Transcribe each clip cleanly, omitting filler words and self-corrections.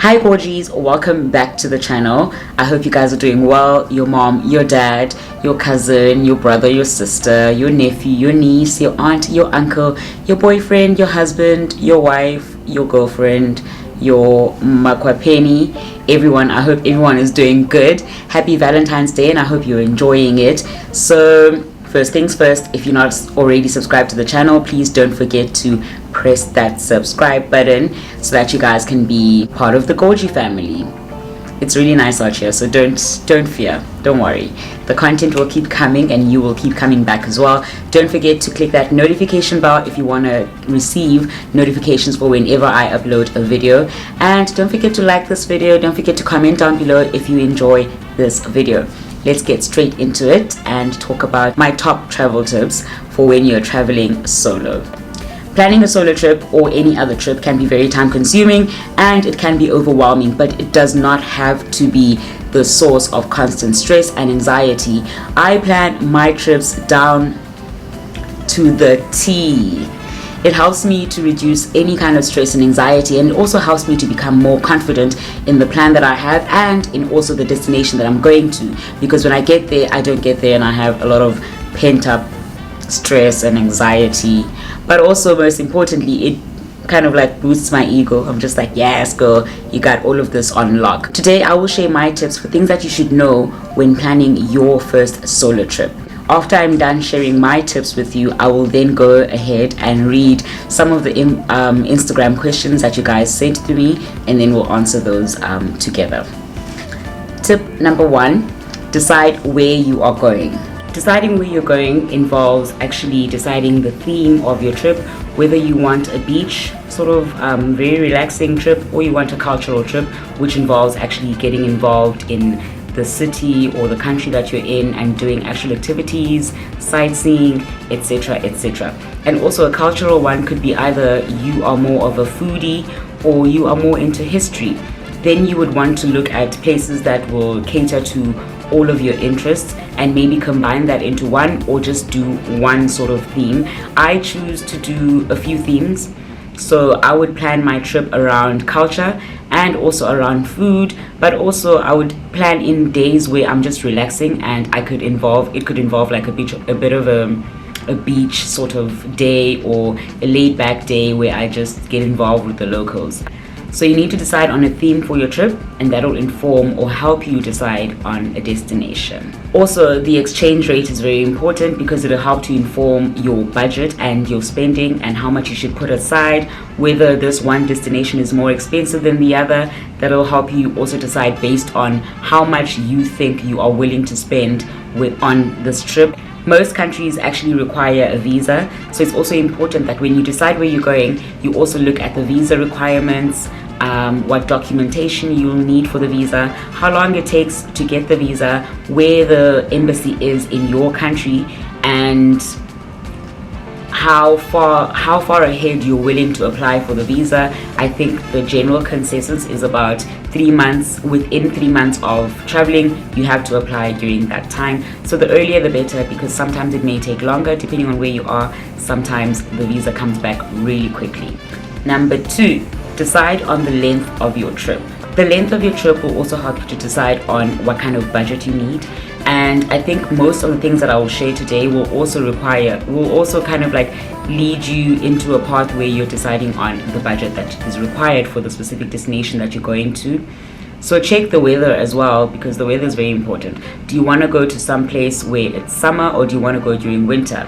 Hi Gorgies, welcome back to the channel. I hope you guys are doing well. Your mom, your dad, your cousin, your brother, your sister, your nephew, your niece, your aunt, your uncle, your boyfriend, your husband, your wife, your girlfriend, your makwapeni, everyone. I hope everyone is doing good. Happy Valentine's Day and I hope you're enjoying it. So first things first, if you're not already subscribed to the channel, please don't forget to press that subscribe button so that you guys can be part of the Gorgie family. It's really nice out here, so don't fear, don't worry. The content will keep coming and you will keep coming back as well. Don't forget to click that notification bell if you want to receive notifications for whenever I upload a video. And don't forget to like this video. Don't forget to comment down below if you enjoy this video. Let's get straight into it and talk about my top travel tips for when you're traveling solo. Planning a solo trip or any other trip can be very time consuming and it can be overwhelming, but it does not have to be the source of constant stress and anxiety. I plan my trips down to the T. It helps me to reduce any kind of stress and anxiety, and it also helps me to become more confident in the plan that I have and in also the destination that I'm going to, because when I get there, I don't get there and I have a lot of pent up stress and anxiety. But also, most importantly, it kind of like boosts my ego. I'm just like, yes girl, you got all of this on lock. Today I will share my tips for things that you should know when planning your first solo trip. After I'm done sharing my tips with you, I will then go ahead and read some of the Instagram questions that you guys sent to me, and then we'll answer those together. Tip number 1, decide where you are going. Deciding where you're going involves actually deciding the theme of your trip, whether you want a beach sort of very relaxing trip or you want a cultural trip, which involves actually getting involved in the city or the country that you're in and doing actual activities, sightseeing, etc., etc. And also a cultural one could be either you are more of a foodie or you are more into history. Then you would want to look at places that will cater to all of your interests and maybe combine that into one or just do one sort of theme. I choose to do a few themes. So I would plan my trip around culture and also around food, but also I would plan in days where I'm just relaxing and it could involve like a bit of a beach sort of day or a laid back day where I just get involved with the locals. So you need to decide on a theme for your trip, and that will inform or help you decide on a destination. Also, the exchange rate is very important because it will help to inform your budget and your spending and how much you should put aside, whether this one destination is more expensive than the other. That will help you also decide based on how much you think you are willing to spend on this trip. Most countries actually require a visa, so it's also important that when you decide where you're going, you also look at the visa requirements, what documentation you'll need for the visa, how long it takes to get the visa, where the embassy is in your country, and how far ahead you're willing to apply for the visa. I think the general consensus is about 3 months. Within 3 months of traveling, you have to apply during that time. So the earlier the better, because sometimes it may take longer depending on where you are. Sometimes the visa comes back really quickly. Number 2, decide on the length of your trip. The length of your trip will also help you to decide on what kind of budget you need. And I think most of the things that I will share today will also kind of like lead you into a path where you're deciding on the budget that is required for the specific destination that you're going to. So check the weather as well, because the weather is very important. Do you want to go to some place where it's summer, or do you want to go during winter?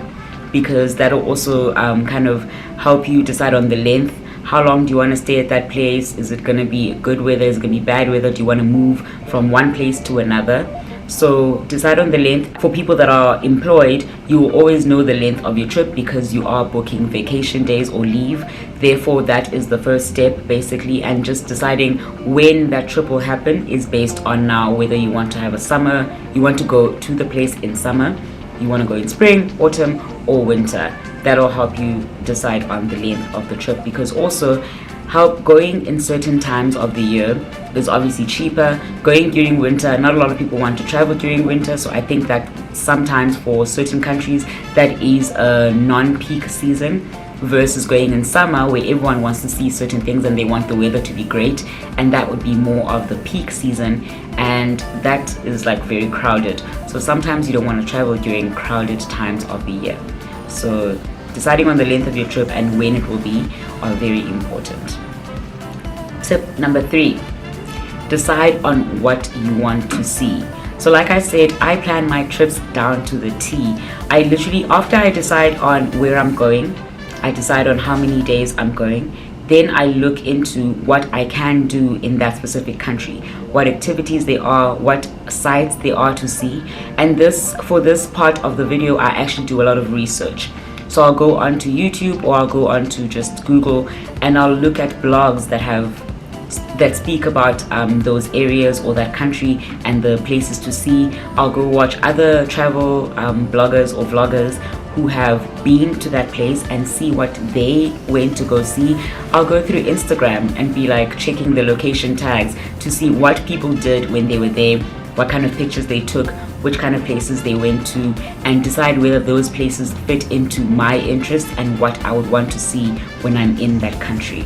Because that will also kind of help you decide on the length. How long do you want to stay at that place? Is it going to be good weather? Is it going to be bad weather? Do you want to move from one place to another? So decide on the length. For people that are employed, you will always know the length of your trip because you are booking vacation days or leave. Therefore, that is the first step basically, and just deciding when that trip will happen is based on now whether you want to have a summer, you want to go to the place in summer, you want to go in spring, autumn, or winter. That'll help you decide on the length of the trip, because also going in certain times of the year is obviously cheaper. Going during winter, not a lot of people want to travel during winter, so I think that sometimes for certain countries that is a non-peak season. versus going in summer where everyone wants to see certain things and they want the weather to be great, and that would be more of the peak season, and that is like very crowded. So sometimes you don't want to travel during crowded times of the year. So deciding on the length of your trip and when it will be are very important. Tip number 3, decide on what you want to see. So like I said, I plan my trips down to the T. I literally, after I decide on where I'm going, I decide on how many days I'm going, then I look into what I can do in that specific country, what activities there are, what sites there are to see. And for this part of the video, I actually do a lot of research. So I'll go onto YouTube, or I'll go onto just Google, and I'll look at blogs that speak about those areas or that country and the places to see. I'll go watch other travel bloggers or vloggers who have been to that place and see what they went to go see. I'll go through Instagram and be like checking the location tags to see what people did when they were there, what kind of pictures they took, which kind of places they went to, and decide whether those places fit into my interests and what I would want to see when I'm in that country.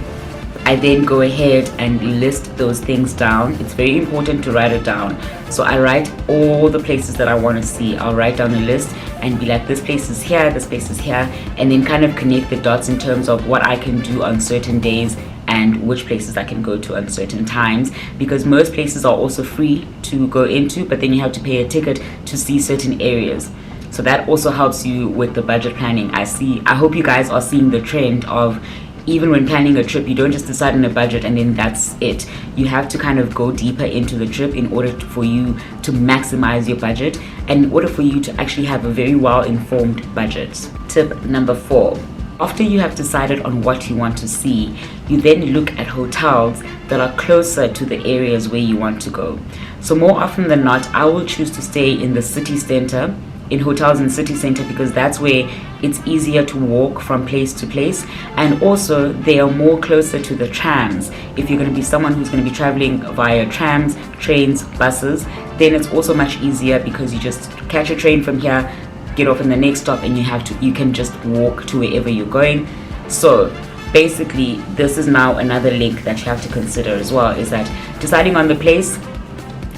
I then go ahead and list those things down. It's very important to write it down. So I write all the places that I want to see. I'll write down a list and be like, this place is here, this place is here, and then kind of connect the dots in terms of what I can do on certain days and which places I can go to on certain times, because most places are also free to go into, but then you have to pay a ticket to see certain areas. So that also helps you with the budget planning. I hope you guys are seeing the trend of, even when planning a trip, you don't just decide on a budget and then that's it. You have to kind of go deeper into the trip in order for you to maximize your budget, and in order for you to actually have a very well-informed budget. Tip number 4. After you have decided on what you want to see, you then look at hotels that are closer to the areas where you want to go. So more often than not, I will choose to stay in the city center, in hotels in city center, because that's where it's easier to walk from place to place, and also they are more closer to the trams. If you're going to be someone who's going to be traveling via trams, trains, buses, then it's also much easier because you just catch a train from here, get off in the next stop, and you can just walk to wherever you're going. So basically, this is now another link that you have to consider as well, is that deciding on the place,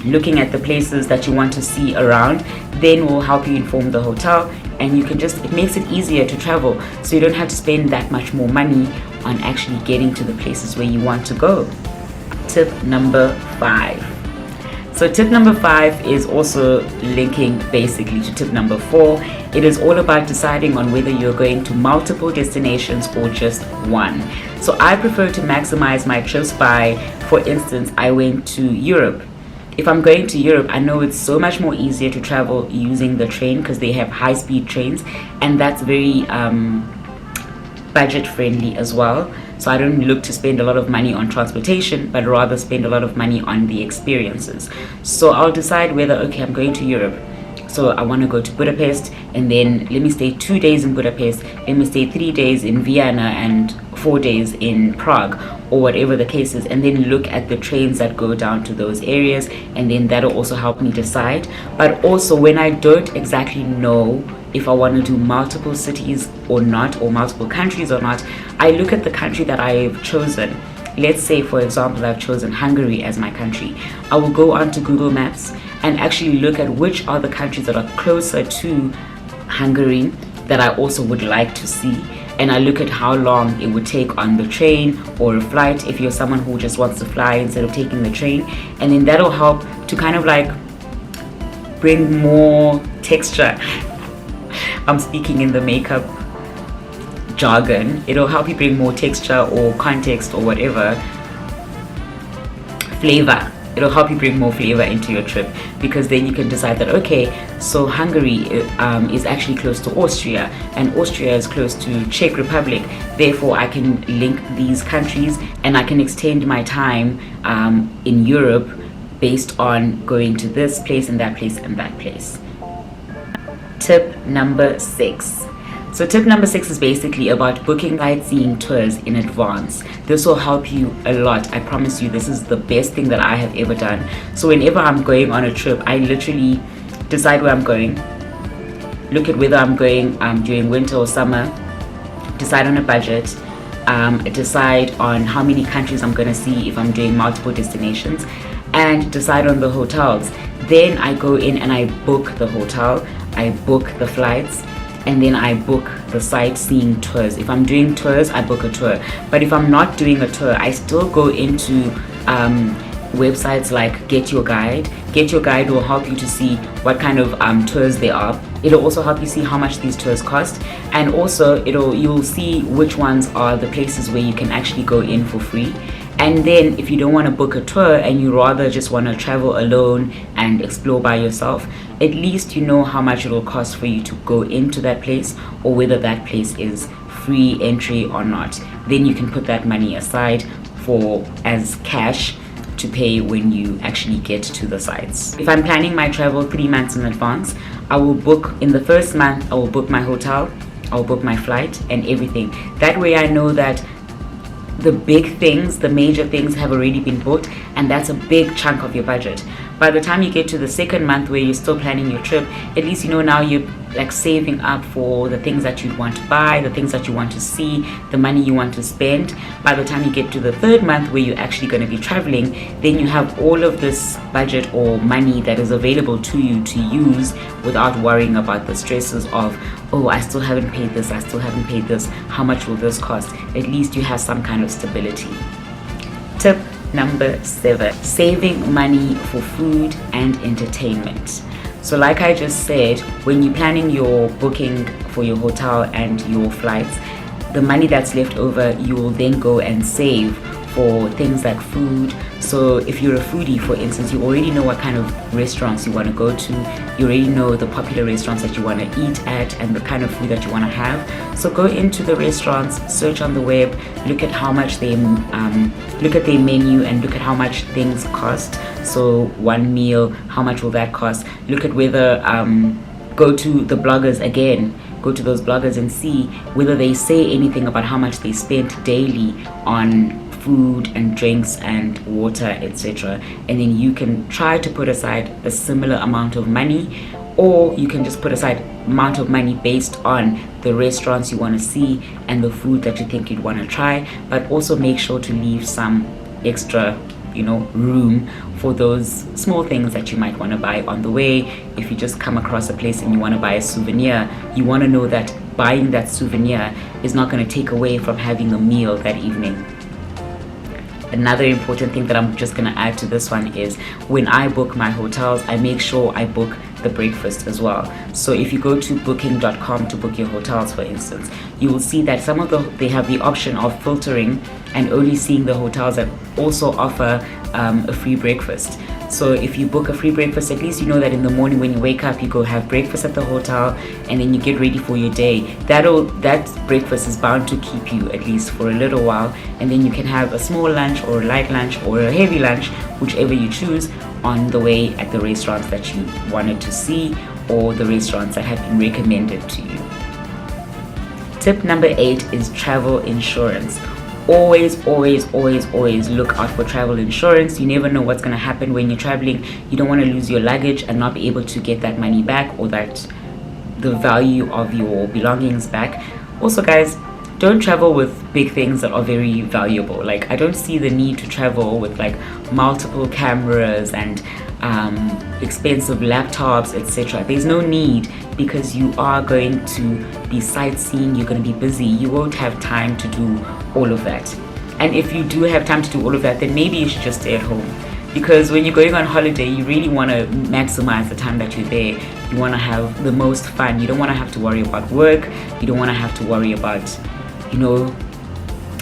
looking at the places that you want to see around, then will help you inform the hotel, and it makes it easier to travel, so you don't have to spend that much more money on actually getting to the places where you want to go. Tip number 5. So tip number 5 is also linking basically to tip number 4. It is all about deciding on whether you're going to multiple destinations or just one. So I prefer to maximize my trips by, for instance, I went to Europe. If I'm going to Europe, I know it's so much more easier to travel using the train because they have high-speed trains, and that's very budget friendly as well. So I don't look to spend a lot of money on transportation, but rather spend a lot of money on the experiences. So I'll decide whether, okay, I'm going to Europe, so I want to go to Budapest, and then let me stay 2 days in Budapest, let me stay 3 days in Vienna and 4 days in Prague, or whatever the case is, and then look at the trains that go down to those areas, and then that'll also help me decide. But also, when I don't exactly know if I want to do multiple cities or not, or multiple countries or not, I look at the country that I've chosen. Let's say, for example, I've chosen Hungary as my country. I will go onto Google Maps and actually look at which are the countries that are closer to Hungary that I also would like to see. And I look at how long it would take on the train or a flight, if you're someone who just wants to fly instead of taking the train. And then that'll help to kind of like bring more texture. I'm speaking in the makeup jargon. It'll help you bring more texture or context or whatever, flavor. It'll help you bring more flavor into your trip, because then you can decide that, okay, so Hungary is actually close to Austria, and Austria is close to Czech Republic. Therefore, I can link these countries and I can extend my time in Europe based on going to this place and that place and that place. Tip number 6. So tip number 6 is basically about booking sightseeing tours in advance. This will help you a lot. I promise you, this is the best thing that I have ever done. So whenever I'm going on a trip, I literally decide where I'm going, look at whether I'm going during winter or summer, decide on a budget, decide on how many countries I'm gonna see if I'm doing multiple destinations, and decide on the hotels. Then I go in and I book the hotel, I book the flights, and then I book the sightseeing tours. If I'm doing tours, I book a tour. But if I'm not doing a tour, I still go into websites like Get Your Guide. Get Your Guide will help you to see what kind of tours there are. It'll also help you see how much these tours cost, and also you'll see which ones are the places where you can actually go in for free. And then if you don't want to book a tour and you rather just want to travel alone and explore by yourself, at least you know how much it will cost for you to go into that place, or whether that place is free entry or not. Then you can put that money aside for as cash to pay when you actually get to the sites. If I'm planning my travel 3 months in advance, I will book in the first month, I will book my hotel, I'll book my flight and everything. That way I know that the big things, the major things have already been booked, and that's a big chunk of your budget. By the time you get to the second month where you're still planning your trip, at least you know now you're like saving up for the things that you want to buy, the things that you want to see, the money you want to spend. By the time you get to the third month where you're actually going to be traveling, then you have all of this budget or money that is available to you to use without worrying about the stresses of, oh, I still haven't paid this, I still haven't paid this, how much will this cost? At least you have some kind of stability. Tip number 7, saving money for food and entertainment. So like I just said, when you're planning your booking for your hotel and your flights, the money that's left over, you will then go and save for things like food. So if you're a foodie, for instance, you already know what kind of restaurants you want to go to. You already know the popular restaurants that you want to eat at and the kind of food that you want to have. So go into the restaurants, search on the web, look at how much they look at their menu and look at how much things cost. So one meal, how much will that cost? Look at whether go to the bloggers again. Go to those bloggers and see whether they say anything about how much they spent daily on food and drinks and water, etc. And then you can try to put aside a similar amount of money, or you can just put aside amount of money based on the restaurants you want to see and the food that you think you'd want to try, but also make sure to leave some extra room for those small things that you might want to buy on the way. If you just come across a place and you want to buy a souvenir, you want to know that buying that souvenir is not going to take away from having a meal that evening. Another important thing that I'm just going to add to this one is when I book my hotels, I make sure I book the breakfast as well. So if you go to booking.com to book your hotels, for instance, you will see that some of they have the option of filtering and only seeing the hotels that also offer a free breakfast. So if you book a free breakfast, at least you know that in the morning when you wake up, you go have breakfast at the hotel and then you get ready for your day. That breakfast is bound to keep you at least for a little while, and then you can have a small lunch or a light lunch or a heavy lunch, whichever you choose, on the way at the restaurants that you wanted to see or the restaurants that have been recommended to you. Tip number 8 is travel insurance. Always look out for travel insurance. You never know what's going to happen when you're traveling. You don't want to lose your luggage and not be able to get that money back, or the value of your belongings back. Also, guys, don't travel with big things that are very valuable. Like, I don't see the need to travel with like multiple cameras and expensive laptops, etc. There's no need, because you are going to be sightseeing, you're going to be busy, you won't have time to do all of that. And if you do have time to do all of that, then maybe you should just stay at home, because when you're going on holiday, you really want to maximize the time that you're there. You want to have the most fun. You don't want to have to worry about work. You don't want to have to worry about,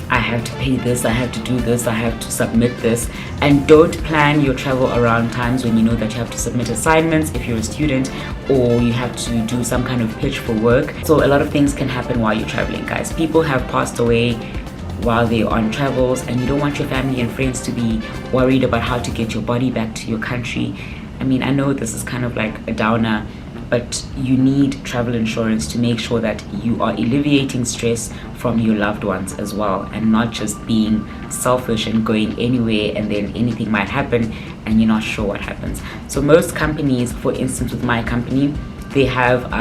I have to pay this, I have to do this, I have to submit this. And don't plan your travel around times when you know that you have to submit assignments if you're a student, or you have to do some kind of pitch for work. So a lot of things can happen while you're traveling, guys. People have passed away while they're on travels, and you don't want your family and friends to be worried about how to get your body back to your country. I mean, I know this is kind of like a downer, but you need travel insurance to make sure that you are alleviating stress from your loved ones as well, and not just being selfish and going anywhere and then anything might happen and you're not sure what happens. So most companies, for instance with my company, they have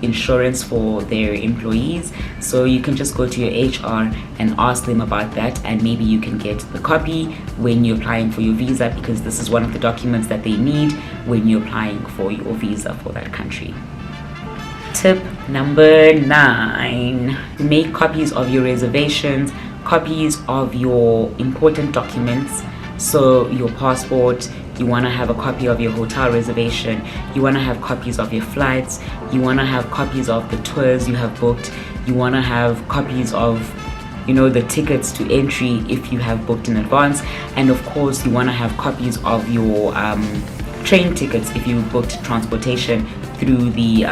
insurance for their employees, so you can just go to your HR and ask them about that, and maybe you can get the copy when you're applying for your visa, because this is one of the documents that they need when you're applying for your visa for that country. Tip number 9, make copies of your reservations, copies of your important documents. So your passport, you want to have a copy of your hotel reservation, you want to have copies of your flights, you want to have copies of the tours you have booked, you want to have copies of, you know, the tickets to entry if you have booked in advance, and of course you want to have copies of your train tickets if you booked transportation through the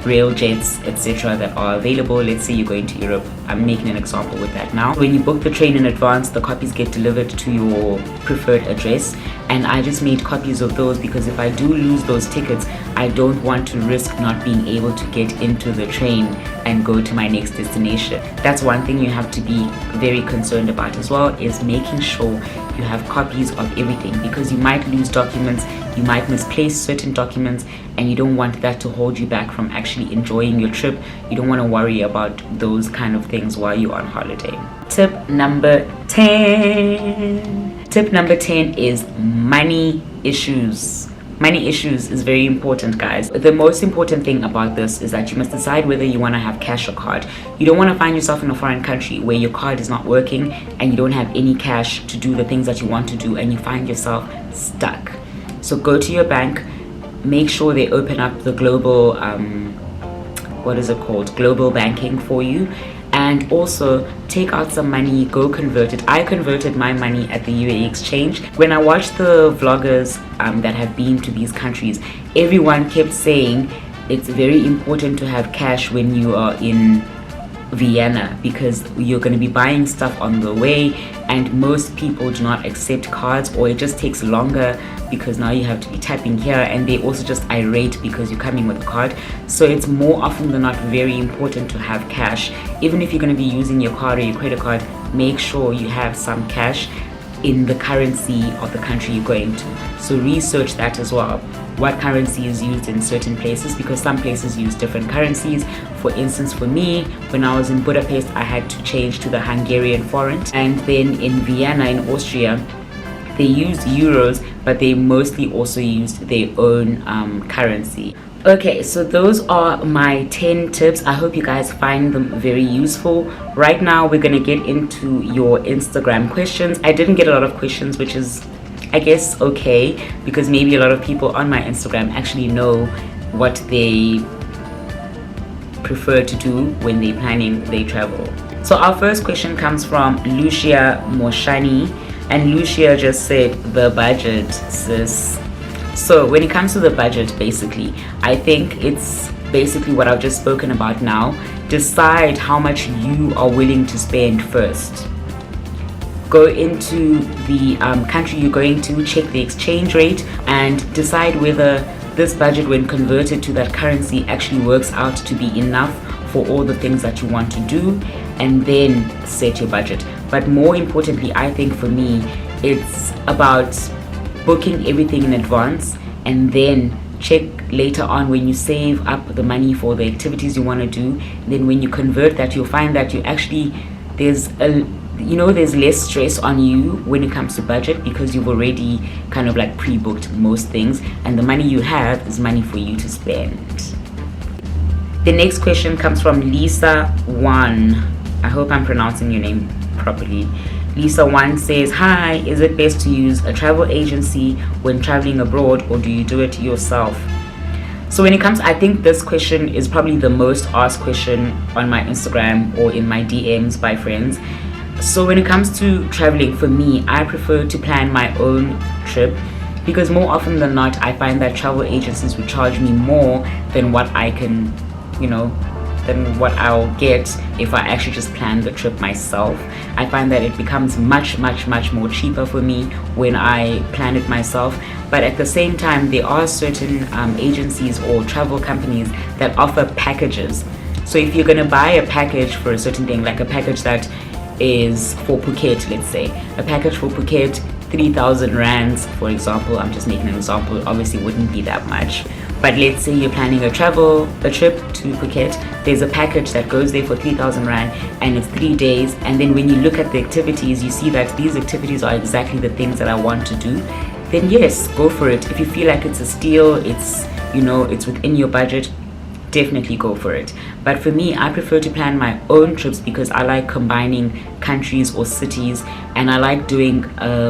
rail jets, etc. that are available. Let's say you're going to Europe. I'm making an example with that now. When you book the train in advance, the copies get delivered to your preferred address, and I just made copies of those because if I do lose those tickets, I don't want to risk not being able to get into the train and go to my next destination. That's one thing you have to be very concerned about as well, is making sure you have copies of everything, because you might lose documents, you might misplace certain documents, and you don't want that to hold you back from actually enjoying your trip. You don't want to worry about those kind of things while you're on holiday. Tip number 10. Tip number 10 is money issues. Money issues is very important, guys. The most important thing about this is that you must decide whether you want to have cash or card. You don't want to find yourself in a foreign country where your card is not working and you don't have any cash to do the things that you want to do, and you find yourself stuck. So go to your bank, make sure they open up the global global banking for you, and also take out some money, go convert it. I converted my money at the UAE exchange. When I watched the vloggers that have been to these countries, everyone kept saying it's very important to have cash when you are in Vienna, because you're going to be buying stuff on the way, and most people do not accept cards, or it just takes longer because now you have to be tapping here, and they also just irate because you're coming with a card. So it's more often than not very important to have cash. Even if you're going to be using your card or your credit card, make sure you have some cash in the currency of the country you're going to. So research that as well, what currency is used in certain places, because some places use different currencies. For instance, for me, when I was in Budapest, I had to change to the Hungarian forint, and then in Vienna in Austria they used euros, but they mostly also used their own currency. Okay, so those are my 10 tips. I hope you guys find them very useful. Right now we're gonna get into your Instagram questions. I didn't get a lot of questions, which is, I guess, okay, because maybe a lot of people on my Instagram actually know what they prefer to do when they're planning their travel. So our first question comes from Lucia Moshani, and Lucia just said, the budget, sis. So when it comes to the budget, basically, I think it's basically what I've just spoken about now. Decide how much you are willing to spend first. Go into the country you're going to, check the exchange rate, and decide whether this budget, when converted to that currency, actually works out to be enough for all the things that you want to do, and then set your budget. But more importantly, I think for me, it's about booking everything in advance, and then check later on when you save up the money for the activities you want to do. Then when you convert that, you'll find that you actually, there's less stress on you when it comes to budget, because you've already kind of like pre-booked most things, and the money you have is money for you to spend. The next question comes from Lisa 1. I hope I'm pronouncing your name properly. Lisa 1 says, hi, is it best to use a travel agency when traveling abroad, or do you do it yourself? So when it comes, I think this question is probably the most asked question on my Instagram or in my DMs by friends. So when it comes to traveling, for me, I prefer to plan my own trip, because more often than not, I find that travel agencies would charge me more than what I can, than what I'll get if I actually just plan the trip myself. I find that it becomes much more cheaper for me when I plan it myself. But at the same time, there are certain agencies or travel companies that offer packages. So if you're gonna buy a package for a certain thing, like a package that is for Phuket, let's say, a package for Phuket, 3,000 rands, for example, I'm just making an example, obviously wouldn't be that much. But let's say you're planning a trip to Phuket. There's a package that goes there for 3,000 rand and it's 3 days, and then when you look at the activities, you see that these activities are exactly the things that I want to do. Then yes, go for it. If you feel like it's a steal, it's, you know, it's within your budget, definitely go for it. But for me, I prefer to plan my own trips because I like combining countries or cities, and I like doing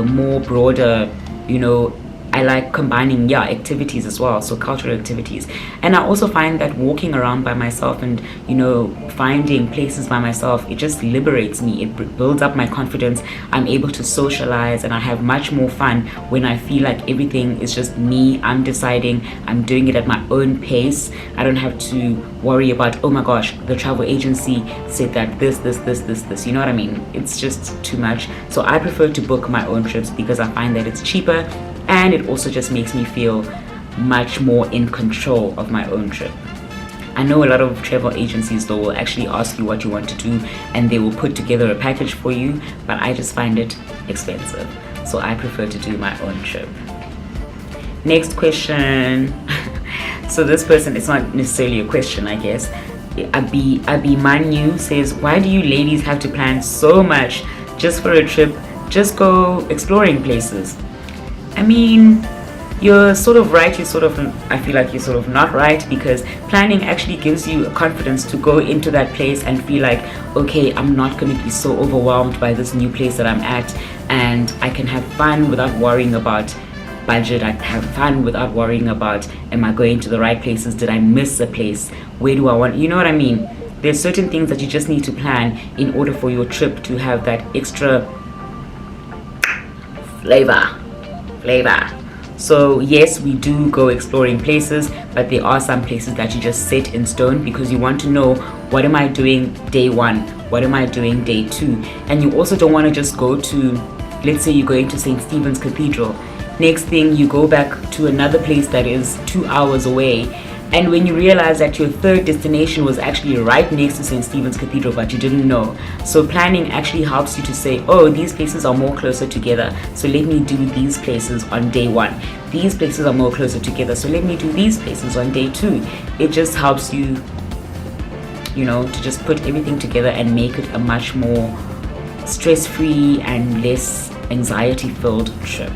more broader, you know, I like combining activities as well, so cultural activities. And I also find that walking around by myself and, you know, finding places by myself, it just liberates me. It builds up my confidence. I'm able to socialize, and I have much more fun when I feel like everything is just me. I'm deciding, I'm doing it at my own pace. I don't have to worry about, oh my gosh, the travel agency said that this, you know what I mean? It's just too much. So I prefer to book my own trips because I find that it's cheaper, and it also just makes me feel much more in control of my own trip. I know a lot of travel agencies though will actually ask you what you want to do, and they will put together a package for you, but I just find it expensive. So I prefer to do my own trip. Next question. So this person, it's not necessarily a question, I guess. Abi Manu says, why do you ladies have to plan so much just for a trip? Just go exploring places. I mean, you're sort of right, I feel like you're sort of not right, because planning actually gives you a confidence to go into that place and feel like, okay, I'm not going to be so overwhelmed by this new place that I'm at, and I can have fun without worrying about budget. I have fun without worrying about, am I going to the right places? Did I miss a place? Where do I want, you know what I mean? There's certain things that you just need to plan in order for your trip to have that extra flavor. So yes, we do go exploring places, but there are some places that you just set in stone because you want to know, what am I doing day 1? What am I doing day 2? And you also don't want to just go to, let's say you're going to St. Stephen's Cathedral. Next thing, you go back to another place that is 2 hours away, and when you realize that your third destination was actually right next to St. Stephen's Cathedral, but you didn't know. So planning actually helps you to say, oh, these places are more closer together, so let me do these places on day 1. These places are more closer together, so let me do these places on day 2. It just helps you, you know, to just put everything together and make it a much more stress-free and less anxiety-filled trip.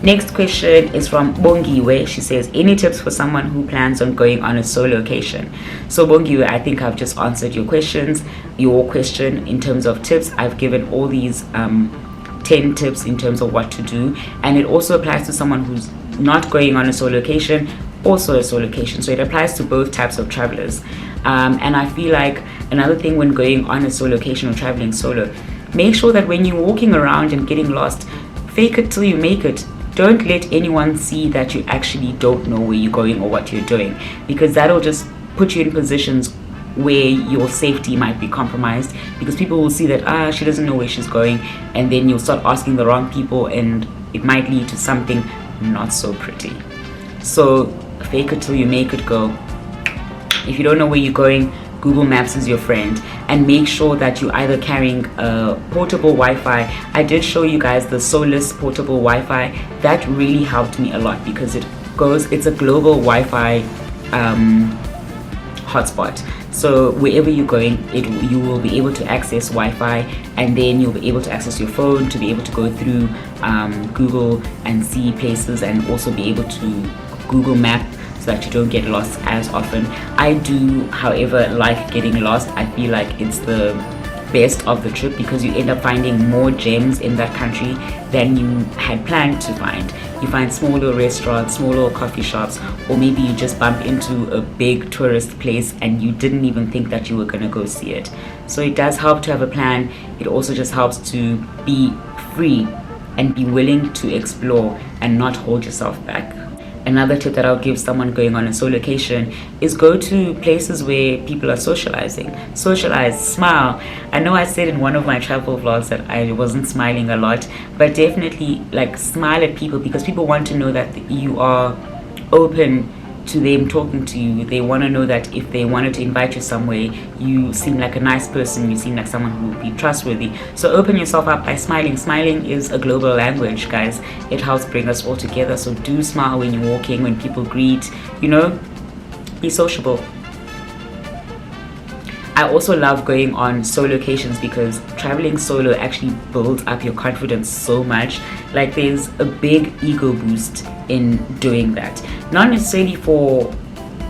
Next question is from Bongiwe. She says, any tips for someone who plans on going on a solocation? So Bongiwe, I think I've just answered your question in terms of tips. I've given all these 10 tips in terms of what to do, and it also applies to someone who's not going on a solocation, also a solocation. So it applies to both types of travelers. And I feel like another thing when going on a solocation or traveling solo, make sure that when you're walking around and getting lost, fake it till you make it. Don't let anyone see that you actually don't know where you're going or what you're doing, because that'll just put you in positions where your safety might be compromised, because people will see that she doesn't know where she's going, and then you'll start asking the wrong people and it might lead to something not so pretty. So fake it till you make it, go. If you don't know where you're going, Google Maps is your friend, and make sure that you're either carrying a portable Wi-Fi. I did show you guys the Solus portable Wi-Fi. That really helped me a lot because it's a global Wi-Fi hotspot. So wherever you're going, you will be able to access Wi-Fi, and then you'll be able to access your phone to be able to go through Google and see places, and also be able to Google Map so that you don't get lost as often. I do, however, like getting lost. I feel like it's the best of the trip because you end up finding more gems in that country than you had planned to find. You find small little restaurants, small little coffee shops, or maybe you just bump into a big tourist place and you didn't even think that you were going to go see it. So it does help to have a plan. It also just helps to be free and be willing to explore and not hold yourself back. Another tip that I'll give someone going on a solocation is go to places where people are socializing. Socialize, smile. I know I said in one of my travel vlogs that I wasn't smiling a lot, but definitely like smile at people, because people want to know that you are open to them talking to you. They want to know that if they wanted to invite you somewhere, you seem like a nice person, you seem like someone who will be trustworthy. So open yourself up by smiling. Smiling is a global language, guys. It helps bring us all together. So do smile when you're walking, when people greet, you know, be sociable. I also love going on solo locations because traveling solo actually builds up your confidence so much. Like, there's a big ego boost in doing that. Not necessarily for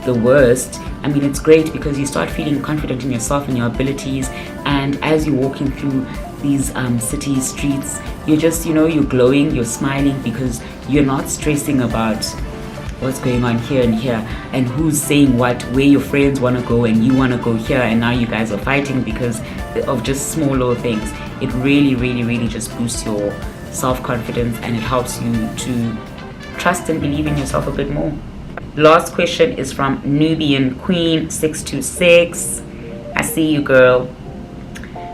the worst. I mean, it's great because you start feeling confident in yourself and your abilities, and as you're walking through these city streets, you're just, you know, you're glowing, you're smiling because you're not stressing about what's going on here and here and who's saying what, where your friends want to go and you want to go here, and now you guys are fighting because of just small little things. It really just boosts your self-confidence, and it helps you to trust and believe in yourself a bit more. Last question is from Nubian Queen 626. I see you, girl.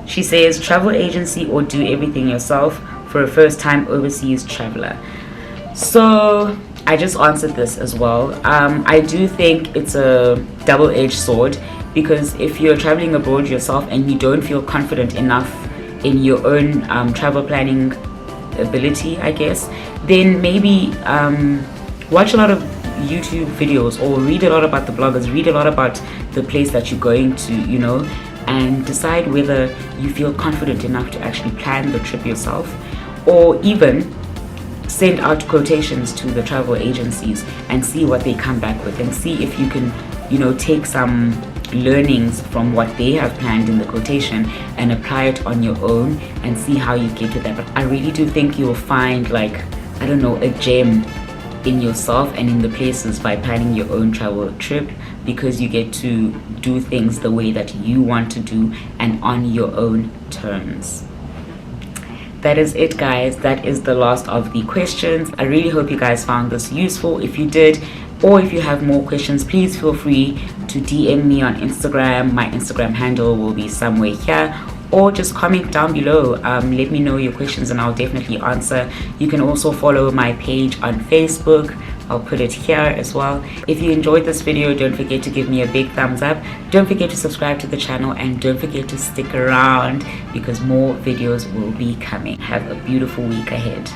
She says, travel agency or do everything yourself for a first-time overseas traveler? So I just answered this as well. I do think it's a double-edged sword, because if you're traveling abroad yourself and you don't feel confident enough in your own travel planning ability, I guess, then maybe watch a lot of YouTube videos or read a lot about the bloggers, read a lot about the place that you're going to, you know, and decide whether you feel confident enough to actually plan the trip yourself, or even send out quotations to the travel agencies and see what they come back with, and see if you can, you know, take some learnings from what they have planned in the quotation and apply it on your own and see how you get to that. But I really do think you'll find, like, I don't know, a gem in yourself and in the places by planning your own travel trip, because you get to do things the way that you want to do and on your own terms. That is it, guys. That is the last of the questions. I really hope you guys found this useful. If you did, or if you have more questions, please feel free to DM me on Instagram. My Instagram handle will be somewhere here, or just comment down below. Let me know your questions and I'll definitely answer. You can also follow my page on Facebook. I'll put it here as well. If you enjoyed this video, don't forget to give me a big thumbs up. Don't forget to subscribe to the channel, and don't forget to stick around because more videos will be coming. Have a beautiful week ahead.